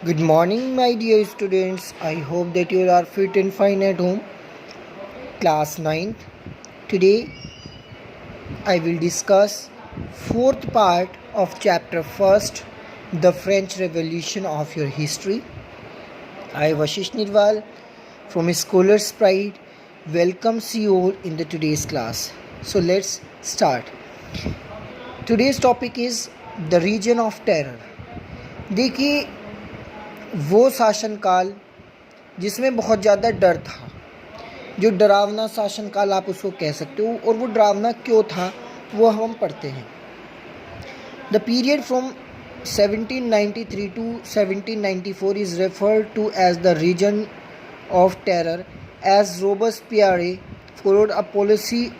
Good morning, my dear students. I hope that you are fit and fine at home. Class 9th. Today, I will discuss fourth part of chapter first, the French Revolution of your history. I, Vashish Nirwal, from Scholar's Pride, welcomes you all in the today's class. So let's start. Today's topic is the region of terror. देखिए, वो शासनकाल जिसमें बहुत ज़्यादा डर था, जो डरावना शासनकाल आप उसको कह सकते हो, और वो डरावना क्यों था वो हम पढ़ते हैं। The period from 1793 to 1794 is referred to as the region of terror, as Robespierre followed a policy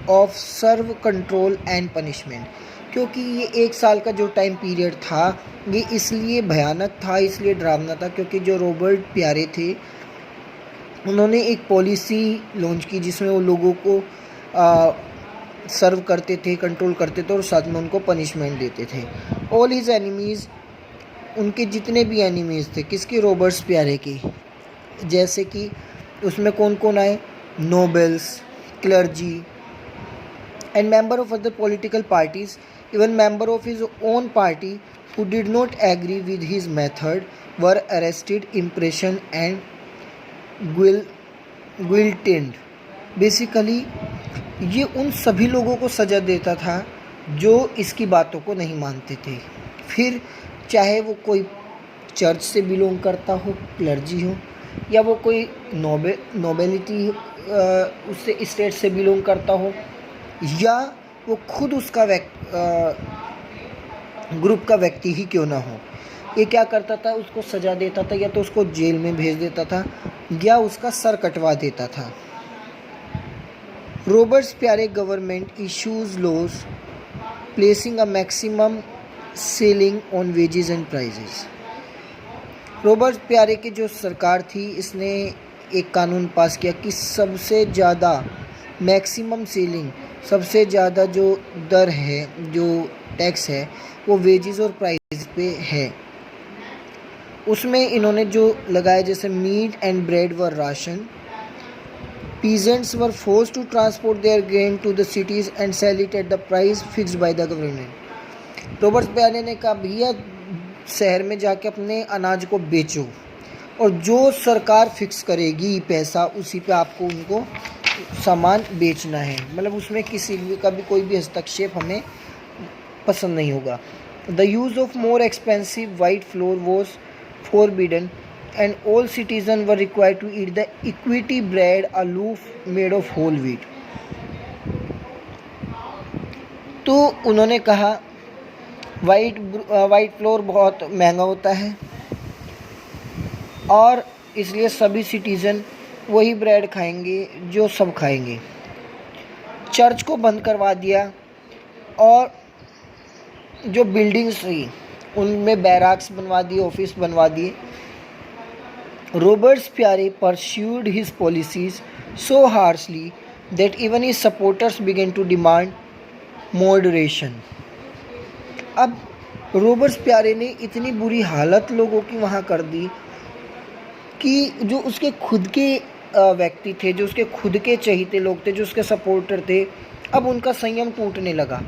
of serve control and punishment. क्योंकि ये एक साल का जो टाइम पीरियड था ये इसलिए भयानक था, इसलिए डरावना था क्योंकि जो रॉबर्ट प्यारे थे उन्होंने एक पॉलिसी लॉन्च की जिसमें वो लोगों को सर्व करते थे, कंट्रोल करते थे और साथ में उनको पनिशमेंट देते थे। ऑल हिज एनिमीज़, उनके जितने भी एनिमीज़ थे, किसके? रॉबर्ट प्यारे के। जैसे कि उसमें कौन कौन आए? Nobles, clergy and member of other political parties, even member of his own party who did not agree with his method were arrested, imprisoned and guillotined. Basically ये उन सभी लोगों को सज़ा देता था जो इसकी बातों को नहीं मानते थे, फिर चाहे वो कोई चर्च से बिलोंग करता हो, क्लर्जी हो, या वो कोई नोबेलिटी उससे स्टेट से बिलोंग करता हो, या वो खुद उसका ग्रुप का व्यक्ति ही क्यों ना हो। ये क्या करता था? उसको सज़ा देता था, या तो उसको जेल में भेज देता था या उसका सर कटवा देता था। Robespierre government issues laws placing a maximum ceiling on wages and prices. Robespierre की जो सरकार थी इसने एक कानून पास किया कि सबसे ज़्यादा मैक्सिमम सीलिंग, सबसे ज़्यादा जो दर है, जो टैक्स है, वो वेजेस और प्राइस पे है। उसमें इन्होंने जो लगाया, जैसे meat and bread were ration, peasants were forced to transport their grain to the cities and sell it at the price fixed by the government. Robespierre ने कहा, भैया शहर में जाके अपने अनाज को बेचो और जो सरकार फिक्स करेगी पैसा, उसी पे आपको उनको सामान बेचना है। मतलब उसमें किसी का भी कोई भी हस्तक्षेप हमें पसंद नहीं होगा। The use of more expensive white flour was forbidden and all citizen were required to eat the equity bread a loaf made of whole wheat. तो उन्होंने कहा वाइट फ्लोर बहुत महंगा होता है और इसलिए सभी सिटीज़न वही ब्रेड खाएंगे जो सब खाएंगे। चर्च को बंद करवा दिया और जो बिल्डिंग्स थी उनमें बैराक्स बनवा दिए, ऑफिस बनवा दिए। Robespierre pursued his policies so harshly that even his supporters began to demand moderation. अब रॉबर्ट प्यारे ने इतनी बुरी हालत लोगों की वहाँ कर दी कि जो उसके खुद के व्यक्ति थे, जो उसके खुद के चहीते लोग थे, जो उसके सपोर्टर थे, अब उनका संयम टूटने लगा।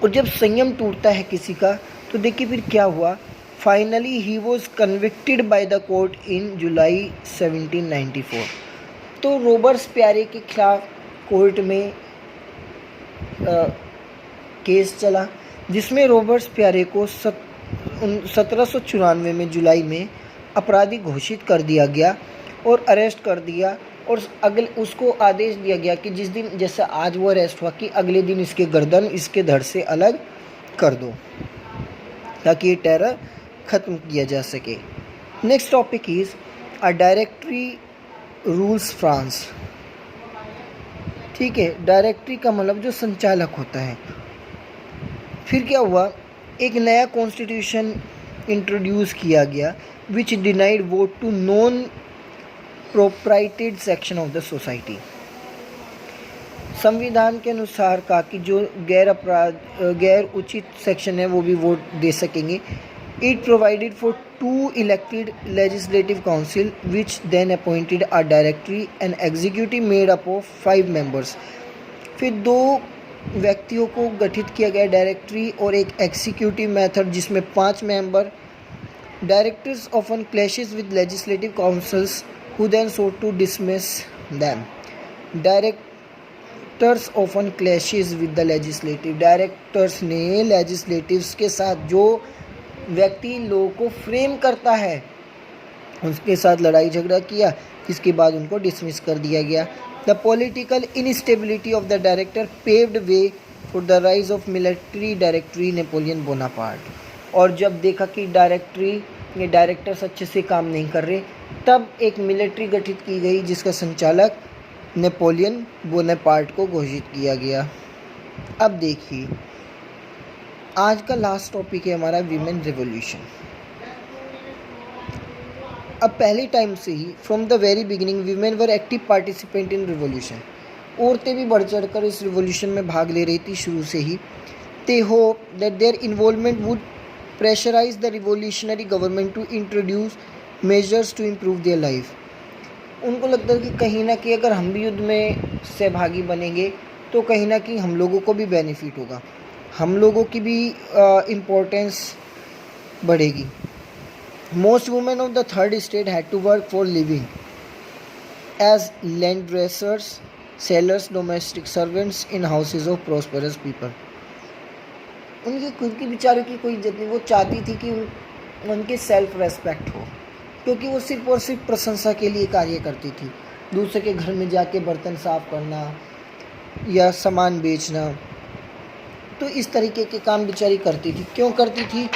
और जब संयम टूटता है किसी का तो देखिए फिर क्या हुआ। Finally he was convicted by the court in July 1794। तो रॉबर्ट प्यारे के खिलाफ कोर्ट में केस चला जिसमें रॉबर्ट प्यारे को 1794 में जुलाई में अपराधी घोषित कर दिया गया और अरेस्ट कर दिया, और अगले उसको आदेश दिया गया कि जिस दिन, जैसे आज वो अरेस्ट हुआ, कि अगले दिन इसके गर्दन इसके धड़ से अलग कर दो ताकि ये टेरर ख़त्म किया जा सके। Next topic is a directory rules France. ठीक है, डायरेक्टरी का मतलब जो संचालक होता है। फिर क्या हुआ, एक नया कॉन्स्टिट्यूशन इंट्रोड्यूस किया गया which denied vote to non propertied section of the society. संविधान के अनुसार कहा कि जो गैर उचित सेक्शन है वो भी वोट दे सकेंगे। It provided for 2 elected legislative council which then appointed a directory and executive made up of 5 members. फिर 2 व्यक्तियों को गठित किया गया, डायरेक्टरी और एक एग्जीक्यूटिव मेथड जिसमें 5 member. Directors often clashes with legislative councils who then sought to dismiss them. Directors often clashes with the legislative. Directors ने legislatives के साथ जो व्यक्ति लोगों को फ्रेम करता है उसके साथ लड़ाई झगड़ा किया, जिसके बाद उनको डिसमिस कर दिया गया. The political instability of the director paved way for the rise of military directory Napoleon Bonaparte. और जब देखा कि डायरेक्टर्स अच्छे से काम नहीं कर रहे, तब एक मिलिट्री गठित की गई जिसका संचालक नेपोलियन बोनापार्ट को घोषित किया गया. अब देखिए, आज का लास्ट टॉपिक है हमारा वीमेन रिवॉल्यूशन. अब पहले टाइम से ही from the very beginning women were active participant in revolution. औरतें भी बढ़ चढ़ कर इस रिवॉल्यूशन में भाग ले रही थी शुरू से ही. They hope that their involvement would pressurise the revolutionary government to introduce measures to improve their life. उनको लगता है कि कहीं ना कहीं अगर हम भी युद्ध में सहभागी बनेंगे तो कहीं ना कहीं हम लोगों को भी बेनिफिट होगा, हम लोगों की भी इम्पोर्टेंस बढ़ेगी. Most women of the third estate had to work for living as laundresses, sellers, domestic servants in houses of prosperous people. उनकी खुद की बेचारों की कोई इज्जत नहीं. वो चाहती थी कि उनके सेल्फ रेस्पेक्ट हो, क्योंकि वो सिर्फ और सिर्फ प्रशंसा के लिए कार्य करती थी. दूसरे के घर में जाके बर्तन साफ करना या सामान बेचना, तो इस तरीके के काम बेचारी करती थी. क्यों करती थी?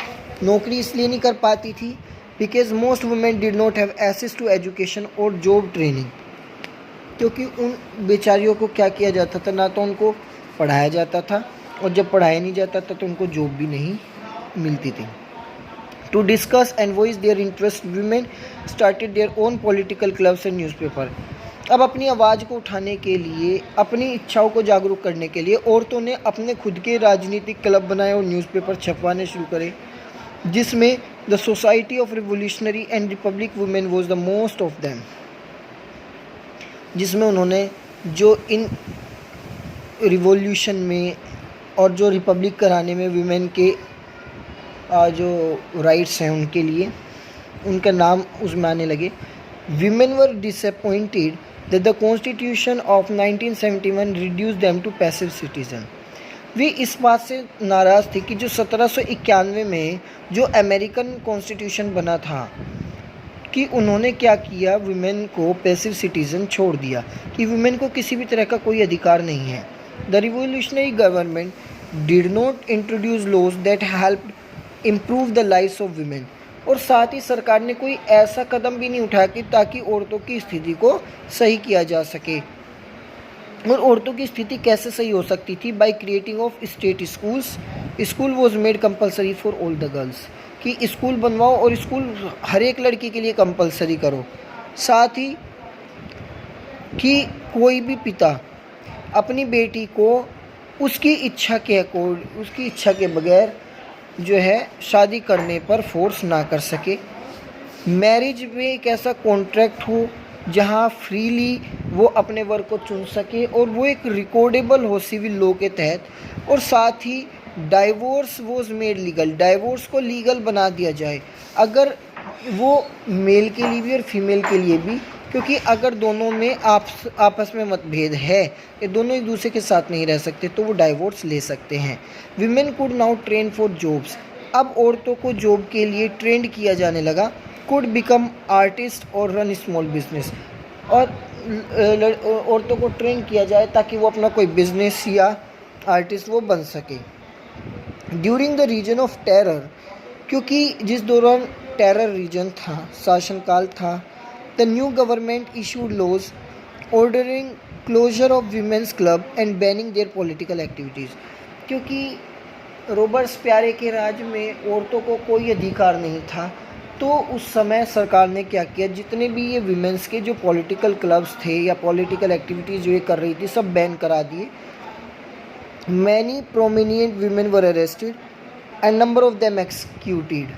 नौकरी इसलिए नहीं कर पाती थी because most women did not have access to education और जॉब ट्रेनिंग. क्योंकि उन बेचारियों को क्या किया जाता था, ना तो उनको पढ़ाया जाता था, और जब पढ़ाया नहीं जाता था तो उनको जॉब भी नहीं मिलती थी. To discuss and voice their interest women started their own political clubs and newspaper. अब अपनी आवाज़ को उठाने के लिए, अपनी इच्छाओं को जागरूक करने के लिए औरतों ने अपने खुद के राजनीतिक क्लब बनाए और न्यूज़पेपर छपवाने शुरू करे, जिसमें the society of revolutionary and Republic women was the most of them. जिसमें उन्होंने जो इन रिवॉल्यूशन में और जो रिपब्लिक कराने में विमेन के जो राइट्स हैं उनके लिए, उनका नाम उसमें आने लगे. Women were disappointed that the constitution of 1971 reduce them to passive citizen. वे इस बात से नाराज़ थे कि जो 1791 में जो अमेरिकन कॉन्स्टिट्यूशन बना था, कि उन्होंने क्या किया, विमेन को पैसिव सिटीज़न छोड़ दिया, कि विमेन को किसी भी तरह का कोई अधिकार नहीं है. The revolutionary government did not introduce laws that helped improve the lives of women. और साथ ही सरकार ने कोई ऐसा कदम भी नहीं उठाया कि ताकि औरतों की स्थिति को सही किया जा सके. और औरतों की स्थिति कैसे सही हो सकती थी? By creating of state schools. School was made compulsory for all the girls, कि स्कूल बनवाओ और स्कूल हर एक लड़की के लिए कंपलसरी करो. साथ ही कि कोई भी पिता अपनी बेटी को उसकी इच्छा के बगैर जो है शादी करने पर फोर्स ना कर सके. मैरिज में एक ऐसा कॉन्ट्रैक्ट हो जहां फ्रीली वो अपने वर्क को चुन सके और वो एक रिकॉर्डेबल हो सिविल लॉ के तहत. और साथ ही divorce was made legal. Divorce को लीगल बना दिया जाए, अगर वो मेल के लिए भी और फीमेल के लिए भी, क्योंकि अगर दोनों में आपस में मतभेद है, ये दोनों एक दूसरे के साथ नहीं रह सकते, तो वो डाइवोर्स ले सकते हैं. Women could now train for jobs. अब औरतों को जॉब के लिए ट्रेंड किया जाने लगा. कुड बिकम आर्टिस्ट और रन स्मॉल बिजनेस. और औरतों को ट्रेन किया जाए ताकि वो अपना कोई बिजनेस या आर्टिस्ट वो बन सके. During the reign of terror, क्योंकि जिस दौरान टेरर रीजन था, शासनकाल था, the new government issued laws ordering closure of women's club and banning their political activities. क्योंकि रॉबर्ट्स प्यारे के राज में औरतों को कोई अधिकार नहीं था, तो उस समय सरकार ने क्या किया, जितने भी ये वीमेंस के जो पॉलिटिकल क्लब्स थे या पॉलिटिकल एक्टिविटीज़ जो ये कर रही थी, सब बैन करा दिए. Many prominent women were arrested and number of them executed.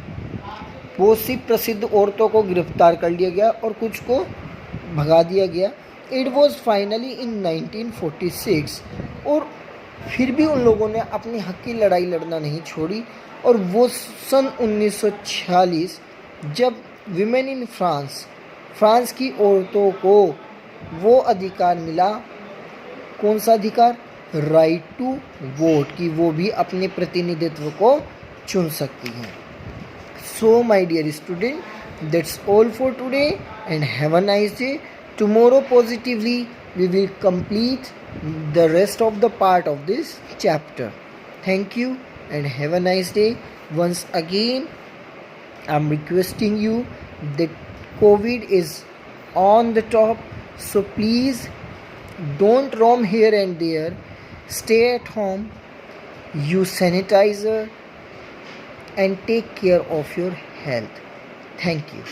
बहुत सी प्रसिद्ध औरतों को गिरफ्तार कर लिया गया और कुछ को भगा दिया गया। It was finally in 1946। और फिर भी उन लोगों ने अपनी हक की लड़ाई लड़ना नहीं छोड़ी। और वो सन 1946 जब विमेन इन फ्रांस की औरतों को वो अधिकार मिला, कौन सा अधिकार? राइट टू वोट, कि वो भी अपने प्रतिनिधित्व को चुन सकती हैं। So my dear student, that's all for today and have a nice day. Tomorrow positively we will complete the rest of the part of this chapter. Thank you and have a nice day. Once again I'm requesting you that COVID is on the top, so please don't roam here and there. Stay at home, use sanitizer and take care of your health. Thank you.